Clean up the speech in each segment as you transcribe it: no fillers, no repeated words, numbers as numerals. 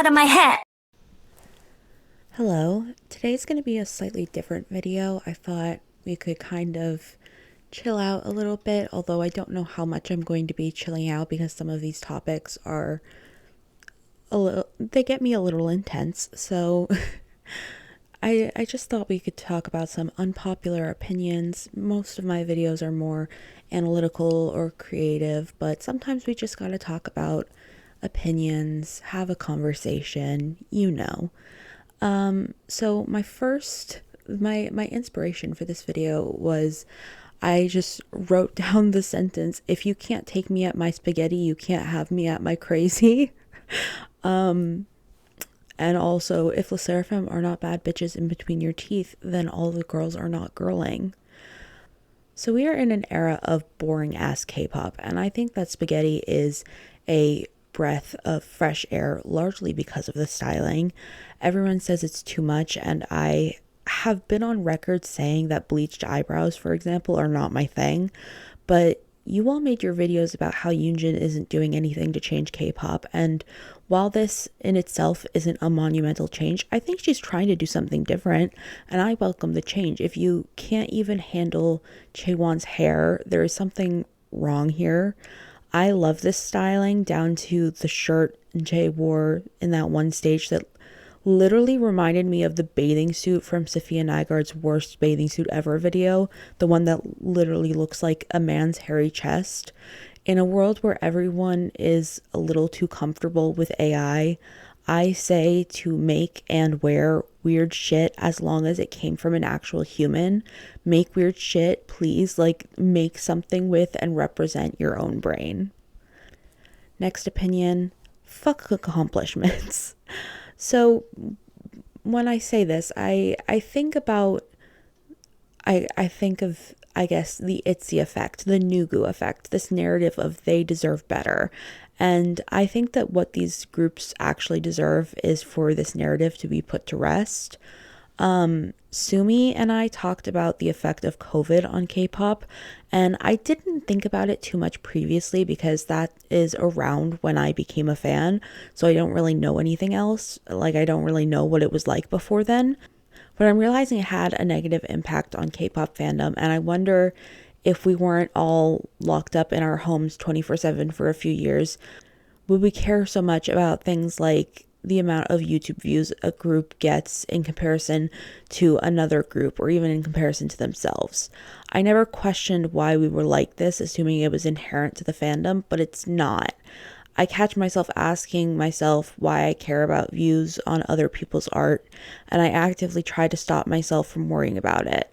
out of my head. Hello, today's going to be a slightly different video. I thought we could kind of chill out a little bit, although I don't know how much I'm going to be chilling out because some of these topics are they get me a little intense. So I just thought we could talk about some unpopular opinions. Most of my videos are more analytical or creative, but sometimes we just got to talk about opinions, have a conversation, you know. So my inspiration for this video was I just wrote down the sentence, if you can't take me at my spaghetti, you can't have me at my crazy. And also, if Le Seraphim are not bad bitches in between your teeth, then all the girls are not girling. So we are in an era of boring ass K-pop, and I think that spaghetti is a breath of fresh air, largely because of the styling. Everyone says it's too much, and I have been on record saying that bleached eyebrows, for example, are not my thing. But you all made your videos about how Yoonjin isn't doing anything to change K-pop, and while this in itself isn't a monumental change, I think she's trying to do something different, and I welcome the change. If you can't even handle Chaewon's hair, there is something wrong here. I love this styling down to the shirt Jay wore in that one stage that literally reminded me of the bathing suit from Sophia Nygaard's worst bathing suit ever video, the one that literally looks like a man's hairy chest. In a world where everyone is a little too comfortable with I say to make and wear weird shit as long as it came from an actual human. Make weird shit, please. Like, make something with and represent your own brain. Next opinion, fuck accomplishments. So when I say this, I think about I think of, I guess, the ITZY effect, the Nugu effect, this narrative of they deserve better. And I think that what these groups actually deserve is for this narrative to be put to rest. Sumi and I talked about the effect of COVID on K-pop, and I didn't think about it too much previously because that is around when I became a fan, so I don't really know anything else. Like, I don't really know what it was like before then. But I'm realizing it had a negative impact on K-pop fandom, and I wonder if we weren't all locked up in our homes 24/7 for a few years, would we care so much about things like the amount of YouTube views a group gets in comparison to another group or even in comparison to themselves? I never questioned why we were like this, assuming it was inherent to the fandom, but it's not. I catch myself asking myself why I care about views on other people's art, and I actively try to stop myself from worrying about it.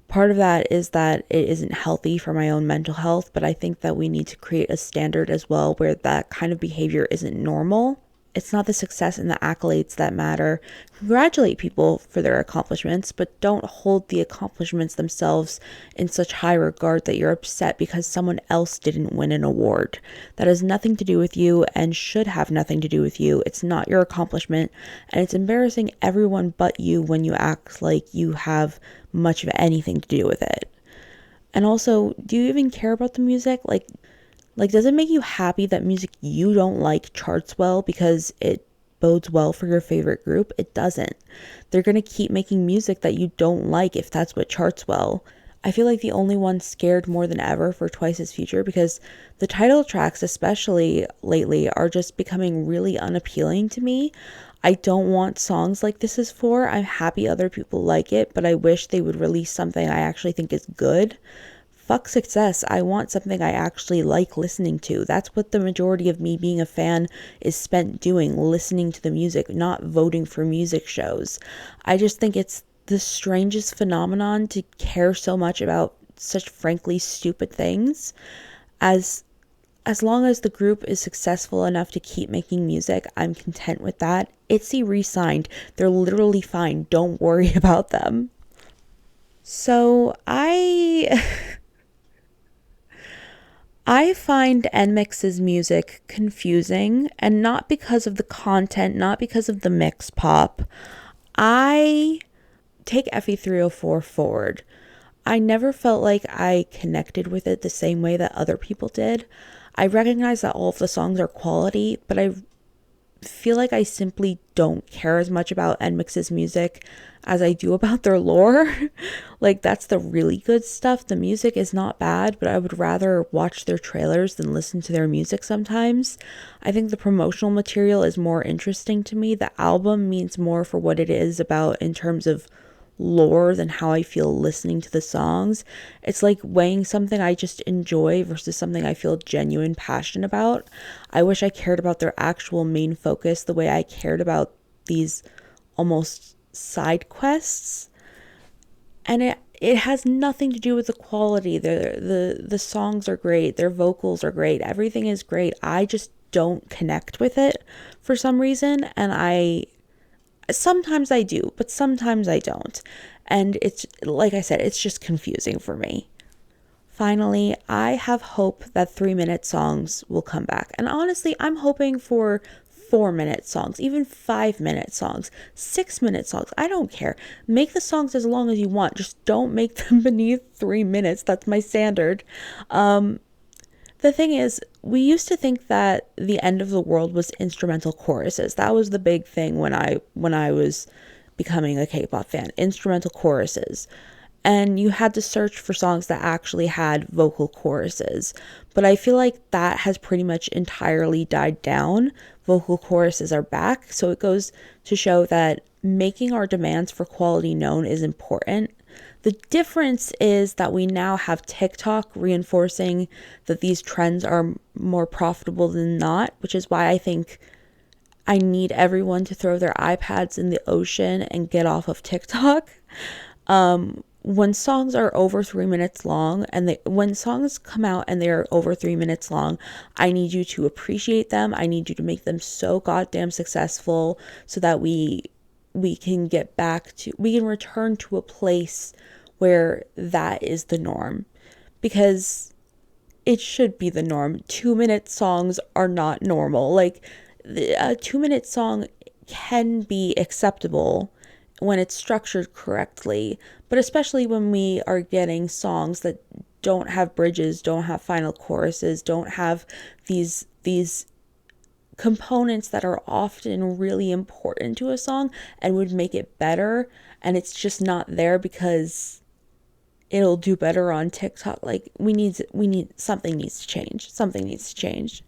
Part of that is that it isn't healthy for my own mental health, but I think that we need to create a standard as well where that kind of behavior isn't normal. It's not the success and the accolades that matter. Congratulate people for their accomplishments, but don't hold the accomplishments themselves in such high regard that you're upset because someone else didn't win an award. That has nothing to do with you and should have nothing to do with you. It's not your accomplishment, and it's embarrassing everyone but you when you act like you have much of anything to do with it. And also, do you even care about the music? Like, does it make you happy that music you don't like charts well because it bodes well for your favorite group? It doesn't. They're going to keep making music that you don't like if that's what charts well. I feel like the only one scared more than ever for Twice's future because the title tracks, especially lately, are just becoming really unappealing to me. I don't want songs like This Is For. I'm happy other people like it, but I wish they would release something I actually think is good. Fuck success. I want something I actually like listening to. That's what the majority of me being a fan is spent doing, listening to the music, not voting for music shows. I just think it's the strangest phenomenon to care so much about such frankly stupid things. As as long as the group is successful enough to keep making music, I'm content with that. ITZY re-signed. They're literally fine. Don't worry about them. So I find NMIX's music confusing, and not because of the content, not because of the mix pop. I take FE304 forward. I never felt like I connected with it the same way that other people did. I recognize that all of the songs are quality, but I feel like I simply don't care as much about NMIXX's music as I do about their lore. Like, that's the really good stuff. The music is not bad, but I would rather watch their trailers than listen to their music sometimes. I think the promotional material is more interesting to me. The album means more for what it is about in terms of lore than how I feel listening to the songs. It's like weighing something I just enjoy versus something I feel genuine passion about. I wish I cared about their actual main focus the way I cared about these almost side quests. And it has nothing to do with the quality. The songs are great, their vocals are great, everything is great. I just don't connect with it for some reason, and sometimes I do, but sometimes I don't. And it's, like I said, it's just confusing for me. Finally, I have hope that 3-minute songs will come back. And honestly, I'm hoping for 4-minute songs, even 5-minute songs, 6-minute songs. I don't care. Make the songs as long as you want. Just don't make them beneath 3 minutes. That's my standard. The thing is, we used to think that the end of the world was instrumental choruses. That was the big thing when I was becoming a K-pop fan, instrumental choruses. And you had to search for songs that actually had vocal choruses. But I feel like that has pretty much entirely died down. Vocal choruses are back, so it goes to show that making our demands for quality known is important. The difference is that we now have TikTok reinforcing that these trends are more profitable than not, which is why I think I need everyone to throw their iPads in the ocean and get off of TikTok. When songs are over 3 minutes long, and when songs come out and they're over 3 minutes long, I need you to appreciate them. I need you to make them so goddamn successful so that we can we can return to a place where that is the norm, because it should be the norm. 2-minute songs are not normal. Like, a 2-minute song can be acceptable when it's structured correctly, but especially when we are getting songs that don't have bridges, don't have final choruses, don't have these components that are often really important to a song and would make it better, and it's just not there because it'll do better on TikTok. Like, something needs to change. Something needs to change.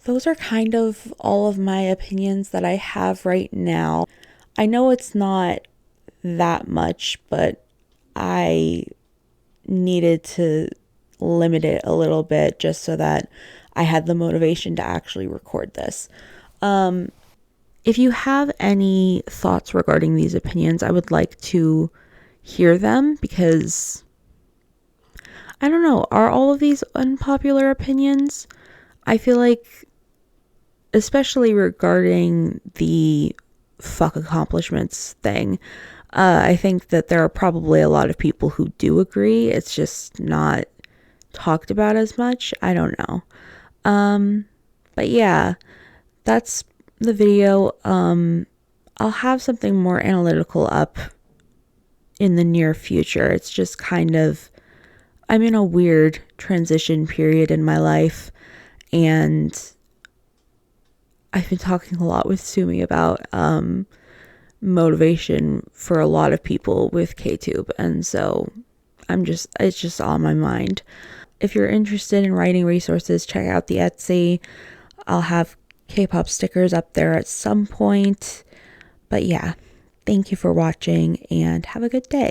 Those are kind of all of my opinions that I have right now. I know it's not that much, but I needed to limit it a little bit just so that I had the motivation to actually record this. If you have any thoughts regarding these opinions, I would like to hear them, because I don't know, are all of these unpopular opinions? I feel like, especially regarding the fuck accomplishments thing, I think that there are probably a lot of people who do agree. It's just not talked about as much. I don't know. But yeah, that's the video. I'll have something more analytical up in the near future. It's just kind of, I'm in a weird transition period in my life, and I've been talking a lot with Sumi about motivation for a lot of people with KTube, and so it's just on my mind. If you're interested in writing resources, check out the Etsy. I'll have K-pop stickers up there at some point. But yeah, thank you for watching and have a good day.